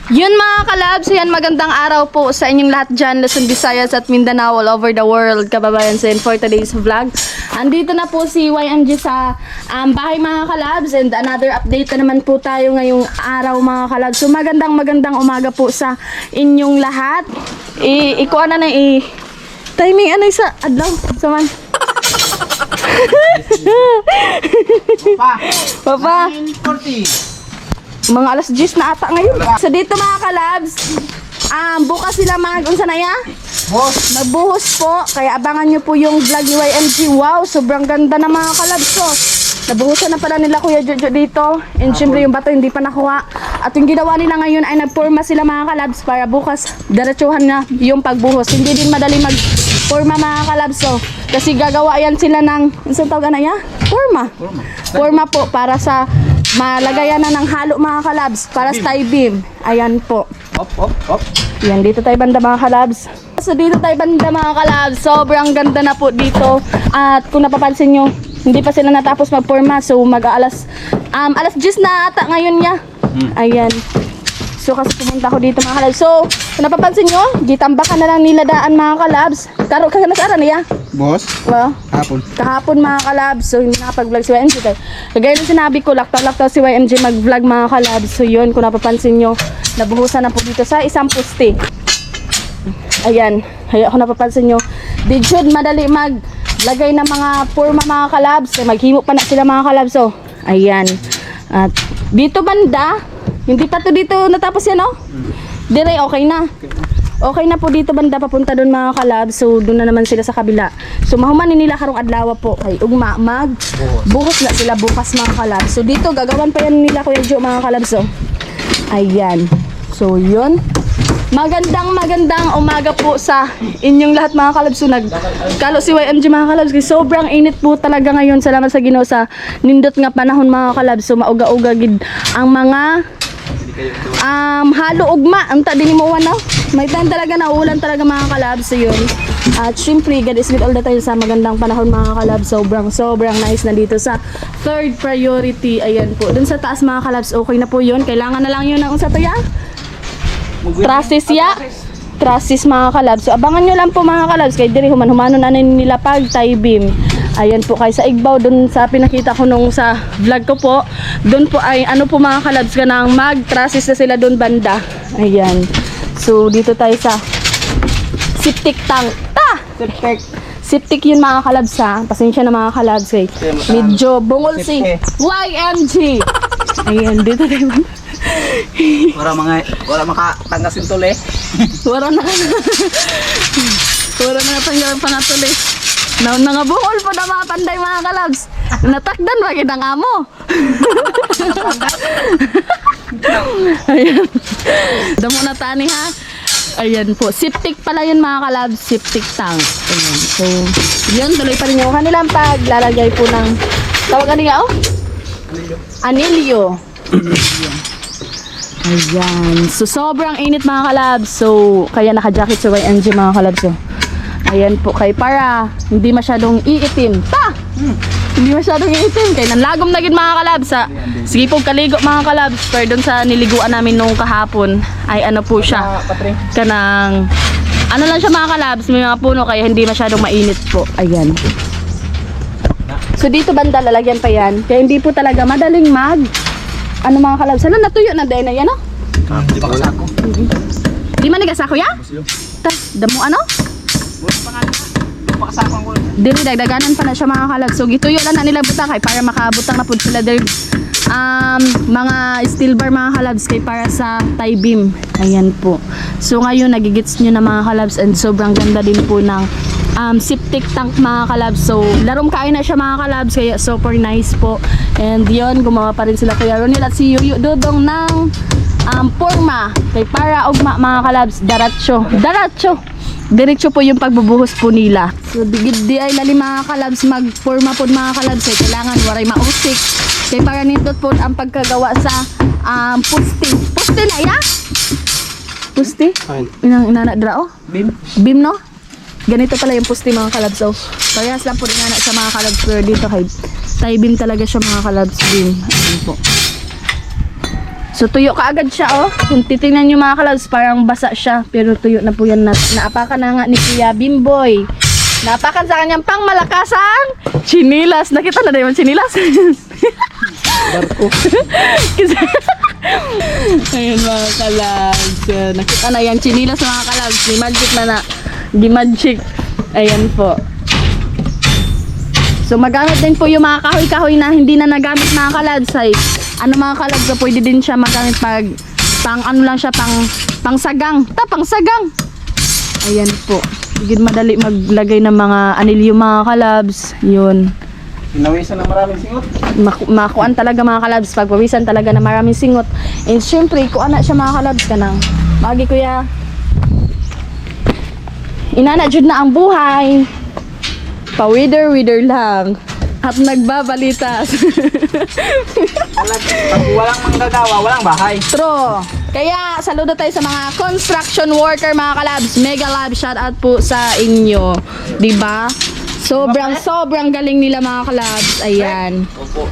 Yun mga kalabs, yan magandang araw po sa inyong lahat dyan, Luzon, Visayas at Mindanao, all over the world, kababayan sa for today's vlog. Andito na po si YMG sa bahay mga kalabs, and another update na naman po tayo ngayong araw mga kalabs. So magandang umaga po sa inyong lahat. Ikuha na timing ano sa adlaw, saman. Papa 9:40. mga alas 10 na ata ngayon. So dito mga kalabs, bukas sila unsa na ya? Boss, Magbuhos po, kaya abangan nyo po yung vlog ni YMG. Wow, sobrang ganda na mga kalabs ko. Nabuhusan na pala nila Kuya Jojo dito. And syempre yung bato hindi pa nakuha. At yung ginawa nila ngayon ay nagporma sila mga kalabs para bukas diretsuhan na yung pagbuhos. Hindi din madali magporma mga kalabs. So, kasi gagawa yan sila ng, isang tawag na ya? Porma po para sa malagayan na ng halo mga kalabs para sa tie beam. Ayan po. Op. Yan, dito tayo banda mga kalabs. So dito tayo banda mga kalabs. Sobrang ganda na po dito. At kung napapansin nyo, hindi pa sila natapos magporma. So alas 10 na ata ngayon niya. Ayan. So kasi pumunta ko dito mga kalabs. So kung napapansin nyo, gitambakan na lang nila daan mga kalabs. Karo nag-ara niya. boss, Well, hapon. kahapon mga kalabs, so hindi nakapag-vlog si YMG. Kagaya ng sinabi ko, laktaw-laktaw si YMG mag-vlog mga kalabs. So yun, kung napapansin nyo, nabuhusan na po dito sa isang poste. Ayan, kaya kung napapansin nyo, di jud madali maglagay ng mga forma mga kalabs. Maghimo pa na sila mga kalabs. So, ayan. At dito banda, hindi pa to dito natapos yan, no? Dire, okay na. Okay na po dito banda papunta doon mga kalabs. So doon na naman sila sa kabila. So mahumanin nila karong adlaw po kay ugma buhos na sila bukas mga kalabs. So dito gagawan pa yan nila Kuya Jo mga kalabs. So ayan. So yun. Magandang umaga po sa inyong lahat mga kalabs. So nagkalo si YMG mga kalabs. Sobrang init po talaga ngayon. Salamat sa Ginoo sa nindot nga panahon mga kalabs. So mauga-uga gid ang mga halo ugma anta din mo no. May time talaga na ulan talaga mga kalabs. So yun. At syempre God is with all the time sa magandang panahon mga kalabs. Sobrang nice na dito sa third priority. Ayan po. Dun sa taas mga kalabs okay na po yun. Kailangan na lang yun ng unsa to ya? Trasis ya. Trasis mga kalabs. So abangan nyo lang po mga kalabs. Kay diri human-humanon na nila pag tie beam. Ayan po kay sa Igbaw dun sa pinakita ko nung sa vlog ko po. Dun po ay ano po mga kalabs ka nang mag-trasis na sila dun banda. Ayan. So dito tayo sa septic tank. Septic yun mga kalabs ha. Pasensya na mga kalabs kay medyo bungol si YMG. Ayan dito tayo. Wala makatanggasin tol eh. Wala na tanggal pa na tuloy. Nangabungol po na mga panday mga kalabs. Natakdan ba kitang amo? Ayan. Damo na tani ha. Ayan po. Septic pala yun mga kalabs. Septic tank. Ayan. So, yun. Tuloy pa rin yung kanilang paglalagay po ng tawagan niya Anilyo. Ayan. So, sobrang init mga kalabs. So, kaya naka-jacket sa YMG mga kalabs. So, ayan po. Kay para hindi masyadong iitim. Hindi masyadong iitim. Kaya nanlagom na gid mga kalabs. Sige po kaligo mga kalabs. Pero dun sa niliguan namin nung kahapon ay ano po siya. Kanang ano lang siya mga kalabs. May mga puno kaya hindi masyadong mainit po. Ayan. So dito banda lalagyan pa yan. Kaya hindi po talaga madaling ano mga kalabs. Sana natuyo na din na yan, no? Di pa kasako. Di man nagasako ya? Damo ano? Dili dagdaganan pa na siya mga kalabs. So gituyo lang na nila butang kay para makabutang na pud sila der mga steel bar mga kalabs kay para sa tie beam. Ayan po. So ngayon nagigits nyo na mga kalabs and sobrang ganda din po ng septic tank mga kalabs. So larom kain na siya mga kalabs kaya super nice po. And yun gumawa pa rin sila Kuya Ronil at si Yuyu Dodong ng porma kay para ugma mga kalabs. Daratso diretso po yung pagbubuhos po nila. So di ay lali mga kalabs magporma po mga kalabs eh. Kailangan waray mausik kaya para nindot po ang pagkagawa sa puste na ya? Puste? Inanadra oh? Beam no? Ganito pala yung puste mga kalabs. So parehas lang po rin nga sa mga kalabs pero dito kay tie beam talaga siya mga kalabs beam. Ayan po. So tuyo kaagad siya oh. Kung titingnan niyo mga kalabs, parang basa siya. Pero tuyo na po yan. Naapakan na nga ni Kuya Bimboy. Naapakan sa kanyang pangmalakasang chinilas. Nakita na rin yung chinilas. Barko. Ayun mga kalabs. Nakita na yan chinilas mga kalabs. Di magic na. Di magic. Ayan po. So magamit din po yung mga kahoy-kahoy na hindi na nagamit mga kalabs. Ay, ano mga kalabs, so pwede din siya magamit pang ano lang siya, pang sagang. Pang sagang. Ayan po. Higit madali maglagay ng mga anilyo mga kalabs. Yun. Pinawisan ng maraming singot. Makuan talaga mga kalabs. Pagpawisan talaga na maraming singot. And syempre, kuan na siya mga kalabs ka nang. Magi kuya. Inana jud na ang buhay. Pa-wither lang. At nagbabalita. Pag walang manggagawa, walang bahay. True. Kaya saludo tayo sa mga construction worker mga kalabs. Mega love shoutout po sa inyo. 'Di ba? Sobrang galing nila mga kalabs. Ayan. Opo.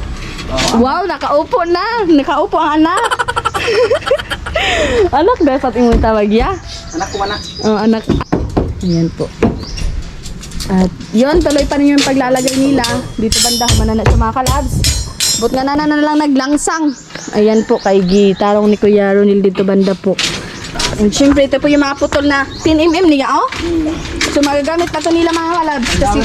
Wow, nakaupo na. Nakaupo ang anak. Anak dapat imong tawag ya. Anak ko mana? Oh, anak. Ayan po. At yun, tuloy pa rin yung paglalagay nila. Dito banda, manana sa mga kalabs. But nga na lang naglangsang. Ayan po, kay gitarong ni Kuya Ronil dito banda po. And syempre, ito po yung mga putol na 10mm niya, oh. So magagamit na to nila mga kalabs. Kasi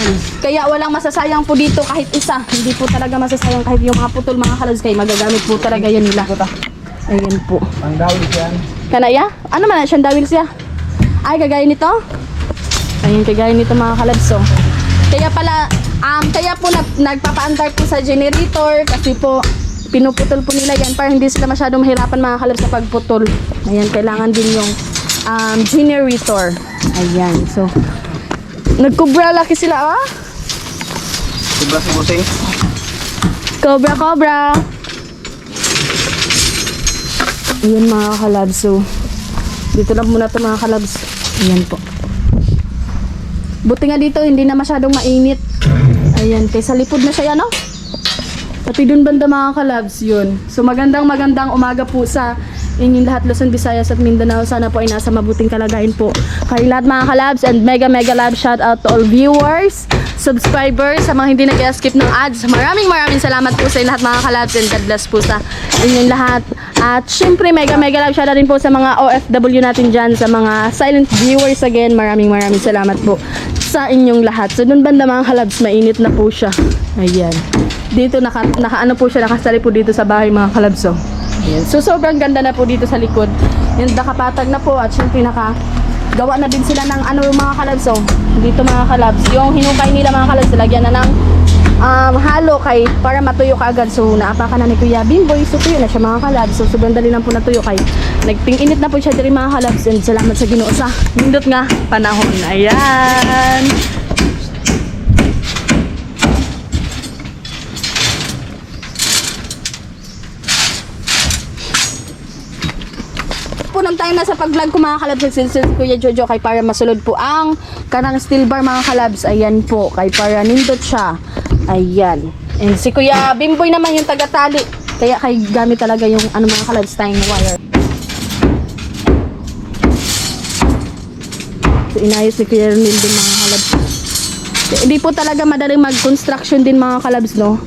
kaya walang masasayang po dito kahit isa. Hindi po talaga masasayang kahit yung mga putol mga kalabs. Kaya magagamit po talaga yan nila. Ayan po. Ang dawil yan. Kanaya? Ano man na siyang dawil siya? Ay, kagaya nito? Ayun, kagaya nito mga kalabs. So, kaya pala, kaya po nagpapaandar po sa generator kasi po pinuputol po nila yan para hindi sila masyadong mahirapan mga kalabs sa pagputol. Ayan, kailangan din yung generator. Ayan, so nagkubra laki sila ah. Sobra si Busing. Cobra. Ayan mga kalabs. So, dito lang muna ito mga kalabs. Ayan po. Buti nga dito, hindi na masyadong mainit. Ayan, kaysa lipod na siya, no? Pati dun banda mga kalabs, yun. So magandang umaga po sa inyong lahat, Luzon, Visayas at Mindanao. Sana po ay nasa mabuting kalagayan po kay lahat mga kalabs. And mega love shout out to all viewers, subscribers, sa mga hindi nag-skip ng ads. Maraming salamat po sa lahat mga kalabs, and God bless po sa inyong lahat. At syempre mega love shout out din po sa mga OFW natin dyan, sa mga silent viewers again. Maraming salamat po sa inyong lahat. So dun banda mga kalabs, mainit na po siya. Ayan. Dito naka po siya, nakasali po dito sa bahay mga kalabs. So, ayan. So sobrang ganda na po dito sa likod. Yung nakapatag na po, at syempre gawa na din sila ng mga kalabs. So, dito mga kalabs, yung hinukay nila mga kalabs, lagyan na ng halo para matuyo kaagad. So naapakan na ni Kuya Bimboy. So tuyo na siya mga kalabs. So sobrang dali lang po natuyo nagting-init na po siya diri mga kalabs. And salamat sa Ginoo sa nindot nga panahon. Ayan. Punong tayo na sa pag-vlog ko mga kalabs. Si Kuya Jojo kay para masulod po ang kanang steel bar mga kalabs. Ayan po, kay para nindot siya. Ayan. And si Kuya Bimboy naman yung taga-tali. Kaya kay gamit talaga yung mga kalabs, tying wire. So inayos ni Kuya Ronil din mga kalabs. Hindi po talaga madaling mag-construction din mga kalabs, no?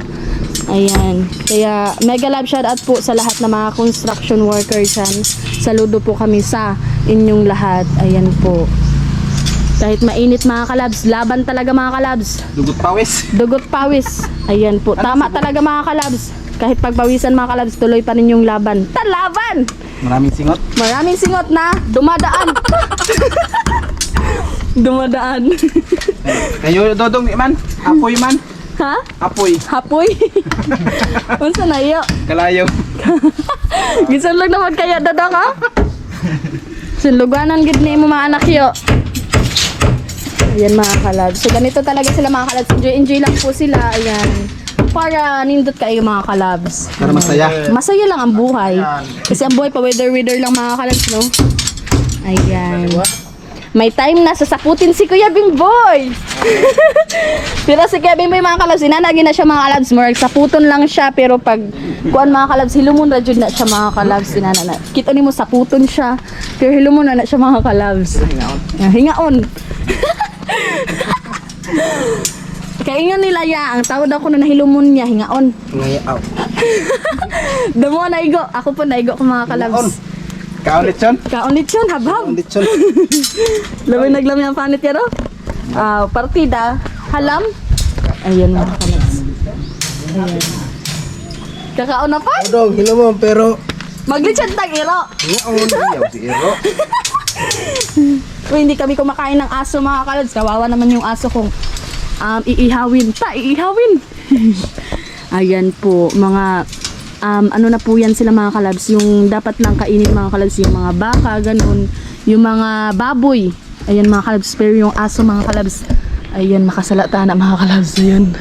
Ayan. Kaya mega love shout out po sa lahat ng mga construction workers yan. Saludo po kami sa inyong lahat. Ayan po. Kahit mainit mga kalabs, laban talaga mga kalabs. Dugot pawis. Ayan po. Tama talaga mga kalabs. Kahit pagpawisan mga kalabs, tuloy pa rin yung laban. Laban! Maraming singot. Maraming singot na dumadaan. Dumadaan. Kayo dodong man. Apoy man. Ha? Apoy. Hapoy. Unsa na iyo? Kalayo. Gisan lang naman kaya dadang ha? Sinluganan gid ni mo mga anak yo. Ayan mga kalabs. So ganito talaga sila mga kalabs. Enjoy lang po sila. Ayan. Para nindot kayo mga kalabs. Para masaya. Masaya lang ang buhay. Kasi ang buhay pa weather lang mga kalabs, no? Ayan. may time na sasaputin si Kuya Bimboy. Pero si Kuya Bimboy mga kalabs, inanagi na siya mga kalabs. More saputon lang siya, pero pag kuan mga kalabs, hilumon na jud na siya mga kalabs. Inana. Kita nimo saputon siya, pero hilumon na siya mga kalabs. Hingaon. Kaya nga nila ya, ang tawad ako na nahilumon niya, hingaon. Ngayaw. Damo naigo, ako po naigo ko mga kalabs. Kaulit yun? Kaunit yun, habhab. Kaulit yun. Lamay naglami ang panit yan, oh. Partida, halam. Ayan mga kalabs. Ayan. Kakaon na pa? Dodong, hilo mo, pero... Maglitsyan tag iro. Ngayon, ayaw si Iro. Uy, hindi kami kumakain ng aso mga kalabs. Kawawa naman yung aso kung iihawin. Iihawin. Ayan po, mga ano na po yan sila mga kalabs. Yung dapat lang kainin mga kalabs, yung mga baka, ganun. Yung mga baboy. Ayan mga kalabs, pero yung aso mga kalabs, ayan, makasalata na mga kalabs. Ayan.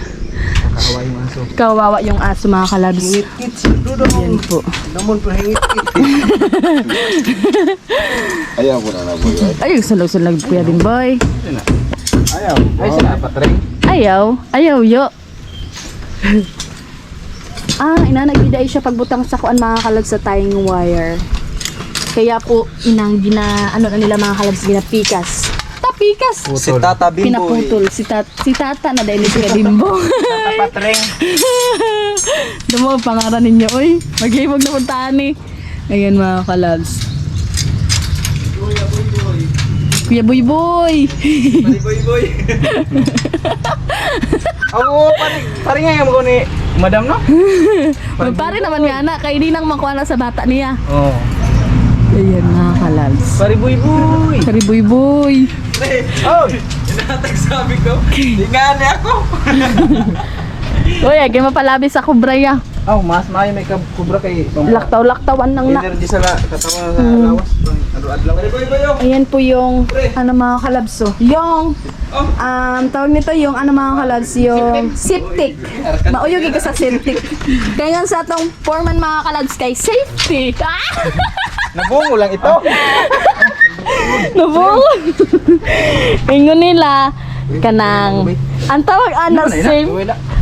Kawawa yung aso. Kawawa yung aso mga kalabs. Hingit-kit si Dodong. Ayan po. Namun po hingit-kit. Ayaw ko na na boy. Ay, sulag-sulag Kuya Bimboy. Ayaw. Ay, sila patring. Ayaw yo. Inanagbiday siya pagbutang sa kuan mga kalabs sa tying wire. Kaya po inang ano na nila mga kalabs ginapikas. Tapikas. Si Tata Bimboy. Pinaputol si tata na dahil si Bimbo. Tata patring. Damo pangaran ninyo oy. Maglibog na puntahan ni. Ayan mga kalabs. Kuya Boy Boy. Boy. Oo, pari nga yung ni Madam, no? Magpare naman nga na, kay di nang makuha na sa bata niya. Oo. Ayan mga kalabs. Pari Boy. Kari Boy Boy. Oh, inatagsabi ko. Tingani ako. Uy, agay mapalabi sa kubra ya. Oh, mas maayo may kubra kay Laktaw-laktawan nang na. energy sa katawan sa lawas. Adlaw. Pari Boy. Ayan po yung ano mga kalabs oh. Yung tawag nito yung ano mga kalabs, yung septic. Mauyog ka sa septic. Kaya sa atong foreman mga kalabs kay safety. Nabungo lang ito. Nabungon. Ingon nila kanang ang tawag ana safe.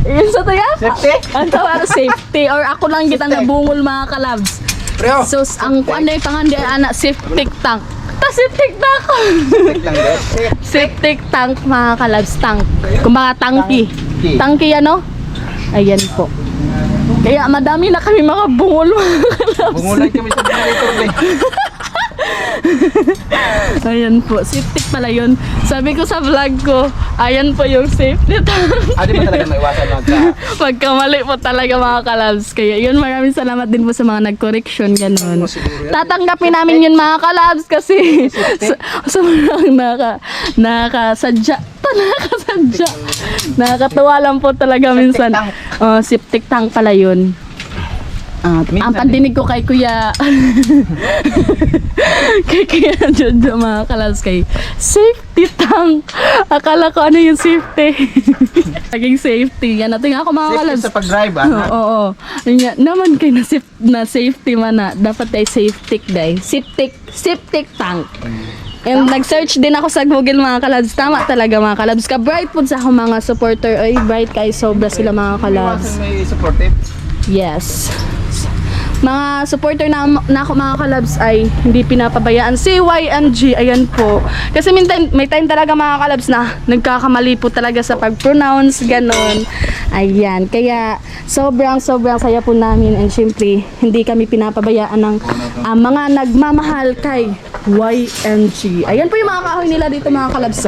Yun sa tayo? Safety? Ang tawag ana safety or ako lang kitang nabungol mga kalabs. Preo. So ang ano yung pangandi ana septic tank. Septic tank. Lang guys. Septic tank mga kalabs, tank. Kung mga tangki. Tangki ano? Ayan po. Kaya madami na kami mga bungol mga kalabs. Bungulan kami sa generator eh. Ayan po, septic pala yun. Sabi ko sa vlog ko, ayan po yung safety tank. Di ba talaga maiwasan lang sa Pagkamali po talaga mga kalabs. Kaya yun, maraming salamat din po sa mga nag-correction, ganun. Tatanggapin namin yun mga kalabs kasi sobrang nakasadya. Nakakatuwa lang po talaga minsan. Septic tank pala yun. Ang pandinig ko kay Kuya Jojo mga kalabs kay safety tank. Akala ko ano yung safety. Naging safety. Yan natin ako mga kalabs. sa pag-drive Oo. Naman kay na safety man na. Dapat ay safety day. Septic tank. And nag-search din ako sa Google mga kalabs. Tama talaga mga kalabs. Ka-bright po sa akong mga supporter. Ay, bright kay sobra sila mga kalabs. May supportive. Yes. Mga supporter na ako mga kalabs ay hindi pinapabayaan si YMG, ayan po. Kasi may time talaga mga kalabs na nagkakamali po talaga sa pag-pronounce, ganon. Ayan, kaya sobrang saya po namin and syempre hindi kami pinapabayaan ng mga nagmamahal kay YMG. Ayan po yung mga kahoy nila dito mga kalabs.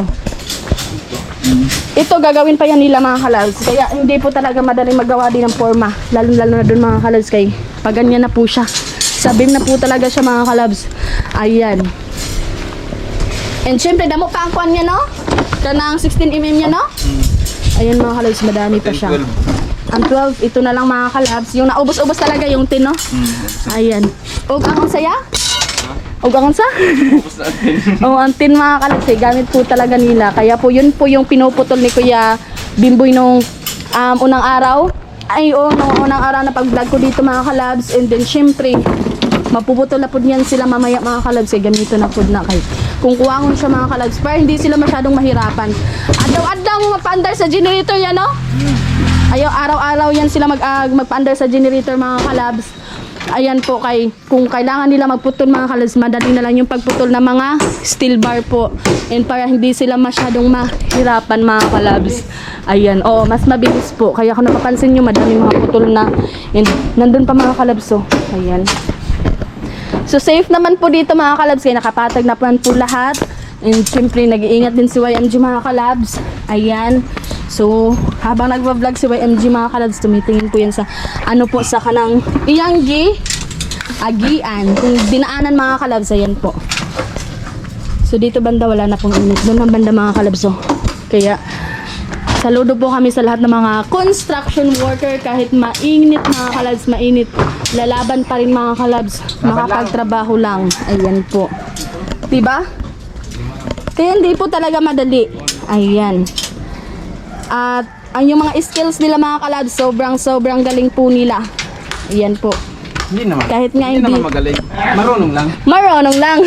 Ito gagawin pa yan nila mga kalabs. Kaya hindi po talaga madaling magawa din ng forma. Lalo na dun mga kalabs kay pag ganyan na po siya. Sabim na po talaga siya mga kalabs. Ayan. And syempre damo pa ang kwan niya no? Kanang 16mm niya no? Ayan mga kalabs, madami pa siya. Ang 12, ito na lang mga kalabs. Yung naubos-ubos talaga yung tin no? Ayan. Og ang saya? Og ang sa? Ang tin mga kalabs, gamit po talaga nila. Kaya po yun po yung pinuputol ni Kuya Bimboy nung unang araw. Ay, nung unang araw na pag-vlog ko dito mga kalabs. And then syempre, mapuputol na po niyan sila mamaya mga kalabs. Gamito na po na kay kung kuwangon siya mga kalabs para hindi sila masyadong mahirapan. Adaw-adaw mo magpa-under sa generator yan, no? Ayaw, araw-araw yan sila magpa-under sa generator mga kalabs. Ayan po, kung kailangan nila magputol mga kalabs, madali na lang yung pagputol ng mga steel bar po. And para hindi sila masyadong mahirapan mga kalabs. Ayan, mas mabilis po. Kaya kung napapansin nyo, madaming mga putol na. And nandun pa mga kalabs, ayan. So safe naman po dito mga kalabs, kaya nakapatag na po lahat. And syempre, nag-iingat din si YMG mga kalabs. Ayan. So, habang nagpa-vlog si YMG mga kalabs, tumitingin po yan sa sa kanang iyanggi agian. Kung dinaanan mga kalabs, ayan po. So, dito banda wala na pong init. Doon ang banda mga kalabs. Kaya, saludo po kami sa lahat ng mga construction worker. Kahit mainit mga kalabs, mainit. Lalaban pa rin mga kalabs. Makapagtrabaho lang. Ayan po. Diba? Kaya hindi po talaga madali. Ayan. At ang yung mga skills nila mga kalabs, sobrang galing po nila. Ayan po. Hindi naman. Kahit nga hindi naman magaling. Marunong lang. Marunong lang.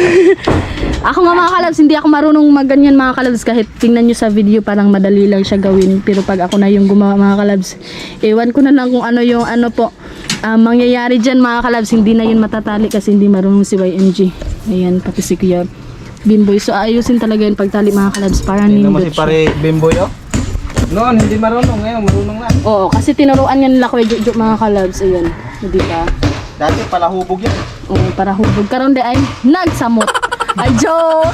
Ako nga mga kalabs, hindi ako marunong magganyan mga kalabs. Kahit tingnan nyo sa video, parang madali lang siya gawin. Pero pag ako na yung gumawa mga kalabs, ewan ko na lang kung ano yung mangyayari dyan mga kalabs. Hindi na yun matatali kasi hindi marunong si YMG. Ayan, pati si Kuya Bimboy. So ayusin talaga yung pagtali mga kalabs para Hindi nindot naman si siya. pare Bimboy, Noon, hindi marunong. Ngayon, marunong na. Oo, kasi tinuruan niya nila Kuya Jojo mga kalabs. Ayan, di ba? Dati pala hubog yan. Oo, para hubog. Karon di ay nagsamot. Ay, joke!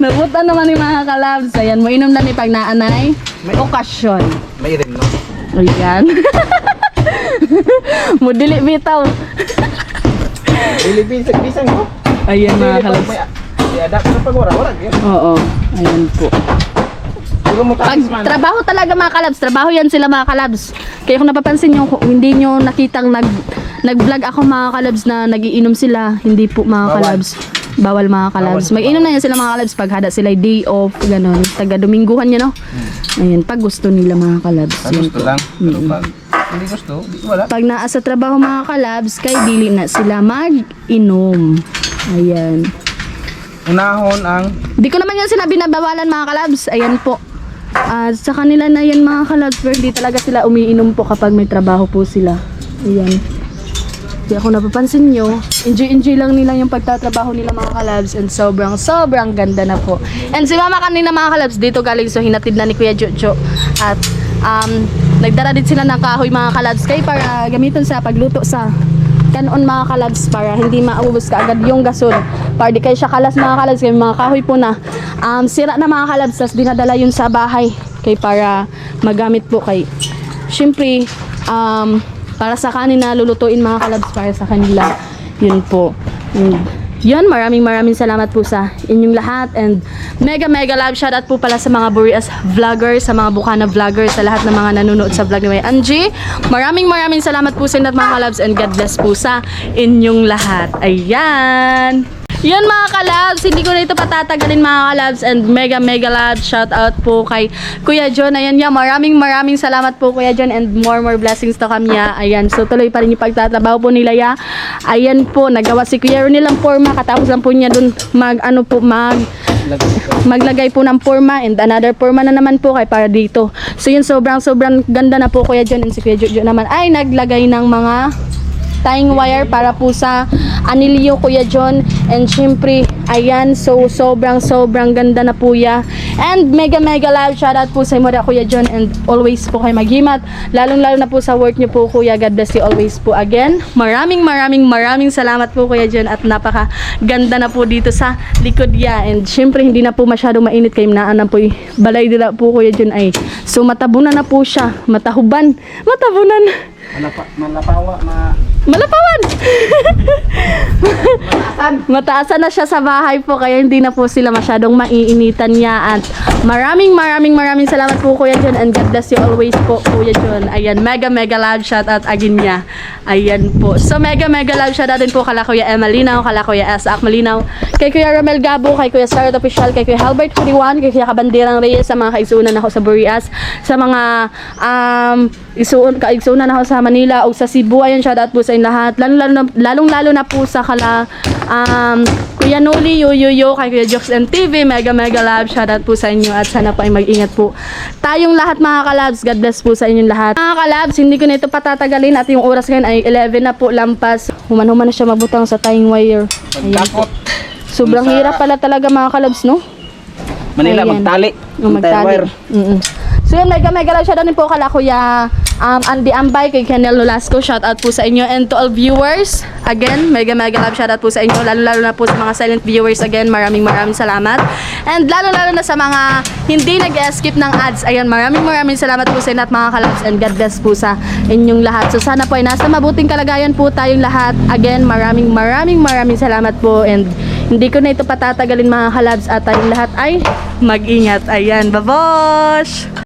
Nabutan naman ni mga kalabs. Ayan, mo inom na ni pag naanay. Okasyon. May rim, no? Ayan. Mudili bitaw. Ilibin, bisang ko. Ayan mga kalabs. I-adapt na pag wala. Oo, ayan po. Pag trabaho talaga mga kalabs, trabaho yan sila mga kalabs. Kaya kung napapansin nyo, kung hindi nyo nakitang nag-vlog ako mga kalabs na nagiinom sila, hindi po mga kalabs. Bawal mga kalabs. Mag-inom na yan sila mga kalabs pag hada sila day off, gano'n. Taga-domingguhan nyo, no? Ayan, pag gusto nila mga kalabs. Pag gusto lang. Pero pag hindi gusto, wala. Pag naasa trabaho mga kalabs, kay dili na sila mag-inom. Ayan. Unahon ang... Di ko naman yan sinabi na bawalan mga kalabs. Ayan po. Sa kanila na yan mga kalabs, pero hindi talaga sila umiinom po kapag may trabaho po sila. Ayan. Kaya kung napapansin nyo, enjoy lang nila yung pagtatrabaho nila mga kalabs, and sobrang ganda na po. And si mama kanina mga kalabs, dito galing, so hinatid na ni Kuya Jojo. At nagdara din sila ng kahoy mga kalabs kay para gamitin sa pagluto sa kanon mga kalabs, para hindi maubos ka agad yung gasol. Para di kayo siya kalas mga kalabs, kaya mga kahoy po na sira na mga kalabs, tas dinadala yun sa bahay kay para magamit po kay syempre para sa kanina lulutuin mga kalabs, para sa kanila yun po. Yun, maraming salamat po sa inyong lahat, and mega love shoutout po pala sa mga Boreas vloggers, sa mga Bukana vloggers, sa lahat ng mga nanonood sa vlog ni Angie. Maraming salamat po sa inyo mga kalabs, and God bless po sa inyong lahat. Ayan. Yun mga kalabs, hindi ko na ito patatagalin mga kalabs, and mega love shoutout po kay Kuya John. Ayan niya, maraming salamat po Kuya John, and more blessings to kanya. Ayan, so tuloy pa rin yung pagtatrabaho po nila ya. Ayan po, nagawa si Kuya Ron nilang forma, katapos lang po niya dun maglagay po ng forma, and another forma na naman po kay para dito. So yun, sobrang ganda na po Kuya John, and si Kuya Jojo naman ay naglagay ng mga tying wire para po sa anilyo Kuya John, and syempre ayan, so sobrang ganda na po ya. And mega love shoutout po sa Imora Kuya John, and always po kayo maghimat, lalong na po sa work nyo po Kuya. God bless you always po again. Maraming salamat po Kuya John, at napaka ganda na po dito sa likod ya. And syempre hindi na po masyadong mainit kay naan na po balay dila po Kuya John ay so matabunan na po siya, matabunan Malapawan! Mataasan na siya sa bahay po, kaya hindi na po sila masyadong maiinitan niya. At maraming salamat po Kuya John, and God bless you always po Kuya John. Ayan, mega love shoutout again niya. Ayan po. So mega love shoutout din po kala Kuya Emma Linaw, kala Kuya Isaac Malinaw, kay Kuya Romel Gabo, kay Kuya Starret Official, kay Kuya Halbert 41, kay Kuya Kabandirang Reyes, sa mga kaigsuunan ako sa Boreas, sa mga kaigsuunan ako sa Manila o sa Cebu. Ayan, shoutout po sa inyo lahat. Lalong na po sa kala Kuya Noli, Yoyoyo, kay Kuya Jokes TV, mega love, shoutout po sa inyo at sana po ay mag-ingat po tayong lahat mga kalabs. God bless po sa inyong lahat. Mga kalabs, hindi ko na ito patatagalin at yung oras ngayon ay 11 na po lampas. Human-human na siya mabutang sa tying wire. Ayan po. Pagkakot. Sobrang hirap pala talaga mga kalabs, no? Manila, Ayan. magtali. Magtali. Wire. So yun, mega love, shoutout din po kala Kuya Andy Ambay, kay Kenel Nolasco, shoutout po sa inyo, and to all viewers, again, mega love, shoutout po sa inyo, lalo na po sa mga silent viewers, again, maraming salamat, and lalo na sa mga hindi nag-skip ng ads, ayan, maraming salamat po sa inyo at mga kalabs, and God bless po sa inyong lahat. So sana po ay nasa mabuting kalagayan po tayong lahat. Again, maraming salamat po, and hindi ko na ito patatagalin mga kalabs, at tayong lahat ay mag-ingat. Ayan, babosh!